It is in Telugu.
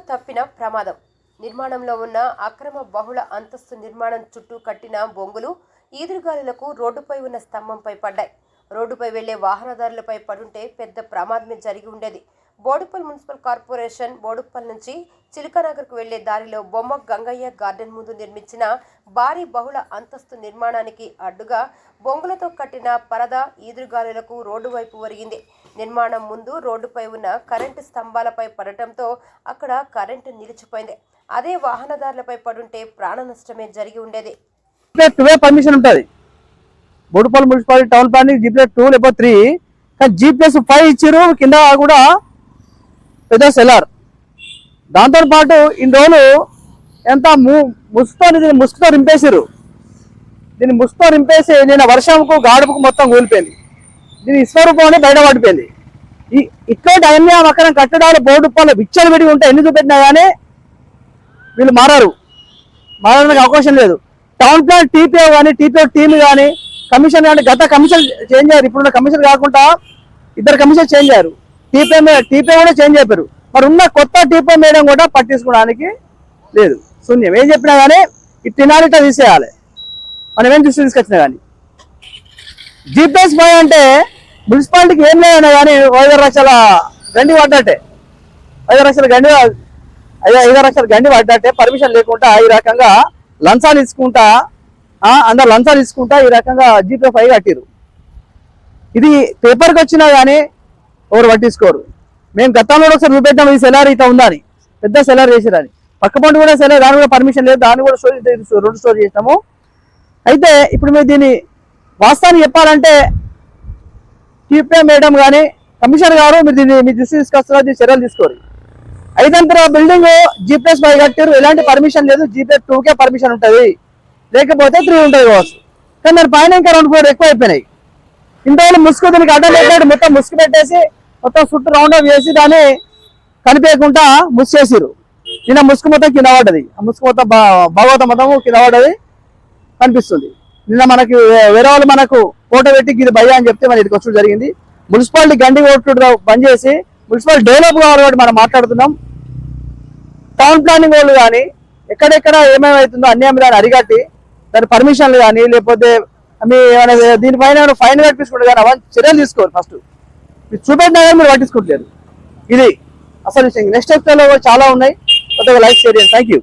తప్పిన ప్రమాదం. నిర్మాణంలో ఉన్న అక్రమ బహుళ అంతస్తు నిర్మాణం చుట్టూ కట్టిన బొంగులు ఈదురుగాలులకు రోడ్డుపై ఉన్న స్తంభంపై పడ్డాయి. రోడ్డుపై వెళ్లే వాహనదారులపై పడుంటే పెద్ద ప్రమాదమే జరిగి ఉండేది. బోడుప్పల్ మున్సిపల్ కార్పొరేషన్ బోడుప్పల్ నుంచి చిలకనగర్కు వెళ్లే దారిలో బొమ్మ గంగయ్య గార్డెన్ ముందు నిర్మించిన భారీ బహుళ అంతస్తు నిర్మాణానికి అడ్డుగా బొంగులతో కట్టిన పరద ఈదురుగాలులకు రోడ్డు వైపు ఒరిగింది. నిర్మాణం ముందు రోడ్డుపై ఉన్న కరెంటు స్తంభాలపై పడటంతో అక్కడ కరెంటు నిలిచిపోయింది. అదే వాహనదారులపై పడుంటే ప్రాణ నష్టమే జరిగి ఉండేది. పర్మిషన్ ఉంటుంది Boduppal municipality town planning G+2 లేకపోతే 3 కానీ G+5 ఇచ్చారు. కింద కూడా పెద్ద సెలార్. దాంతో పాటు ఇన్ని రోజులు ఎంత ముసుగుతో రింపేసారు. దీన్ని ముసుగుతో రింపేసి నిన్న వర్షంకు గాడుపుకు మొత్తం కూలిపోయింది. దీని విశ్వరూపం బయట పడిపోయింది. ఇట్లాంటి అన్యాయం అక్కడ కట్టడాలు బోడుప్పల్లో విచ్చలు విడిగి ఉంటే ఎన్ని చూపెట్టినా కానీ వీళ్ళు మారడానికి అవకాశం లేదు. టౌన్ ప్లాన్ TPO కానీ TPO టీమ్ కానీ కమిషన్ కానీ గత కమిషన్ చేంజ్ అయ్యారు. ఇప్పుడున్న కమిషన్ కాకుండా ఇద్దరు కమిషన్ చేంజ్ అయ్యారు. TPO కూడా చేంజ్ అయిపోయారు. మరి ఉన్న కొత్త TPO మేడం కూడా పట్టించుకోవడానికి లేదు. శూన్యం. ఏం చెప్పినా కానీ ఈ తినాలిట తీసేయాలి. మనం ఏం దృష్టి తీసుకొచ్చినా కానీ G+5 అంటే మున్సిపాలిటీకి ఏం లేదన్నా కానీ 5 లక్షల గండి పడ్డట్టే. 5 లక్షల గండి పడ్డట్టే. పర్మిషన్ లేకుండా ఈ రకంగా లంచాలు ఇచ్చుకుంటా అందరు లంచాలు ఇచ్చుకుంటా ఈ రకంగా G+5 కట్టిరు. ఇది పేపర్కి వచ్చినా కానీ ఎవరు పట్టించుకోరు. మేము గతంలో ఒకసారి చూపెట్టాము ఈ సెలార్ ఇట్లా ఉందని. పెద్ద సెలార్ చేసిరని. పక్క పంట కూడా సెలార్, దాని కూడా పర్మిషన్ లేదు. దాన్ని కూడా రెండు స్టోర్ చేసినాము. అయితే ఇప్పుడు మీరు దీన్ని వాస్తవాన్ని చెప్పాలంటే TPO మేడం కానీ కమిషనర్ గారు మీరు దీన్ని మీ దృష్టి తీసుకొస్తున్నారు. దీన్ని చర్యలు తీసుకోరు. 5 అంతస్తుల బిల్డింగ్ G+5 కట్టారు. ఎలాంటి పర్మిషన్ లేదు. G+2కే పర్మిషన్ ఉంటుంది, లేకపోతే 3 ఉంటుంది కావచ్చు. కానీ మరి పైన ఇంకా 2 ఫ్లోర్ ఎక్కువ అయిపోయినాయి. ఇంత ముసుగు దీనికి అడ్డం పెట్టాడు. మొత్తం ముసుగు పెట్టేసి మొత్తం చుట్టూ రౌండ్ అప్ చేసి దాన్ని కనిపించకుండా ముసుకేసిరు. నిన్న ముసుగు మొత్తం కింద పడ్డది. ఆ ముసుగు మొత్తం భాగవతం మొత్తం కింద పడ్డది కనిపిస్తుంది. నిన్న మనకి వేరే వాళ్ళు మనకు ఫోటో పెట్టి ఇది భయ్యా అని చెప్తే మన ఇక్కడికి వచ్చడం జరిగింది. మున్సిపాలిటీ గండి కొట్టుడు బంద్ చేసి మున్సిపాలిటీ డెవలప్ కావాలి మనం మాట్లాడుతున్నాం. టౌన్ ప్లానింగ్ వాళ్ళు కానీ ఎక్కడెక్కడ ఏమేమవుతుందో అన్యాయం దాన్ని అరిగట్టి దాని పర్మిషన్లు కానీ లేకపోతే మీ దీనిపైన ఫైన్ కట్టించుకుంటారు కానీ అవన్నీ చర్యలు తీసుకోరు. ఫస్ట్ మీరు చూపెట్టినా కానీ మీరు పట్టించుకుంటారు. ఇది అసలు విషయం. నెక్స్ట్ స్టెప్లో చాలా ఉన్నాయి. కొత్తగా లైక్ షేర్ చేయండి. Thank you.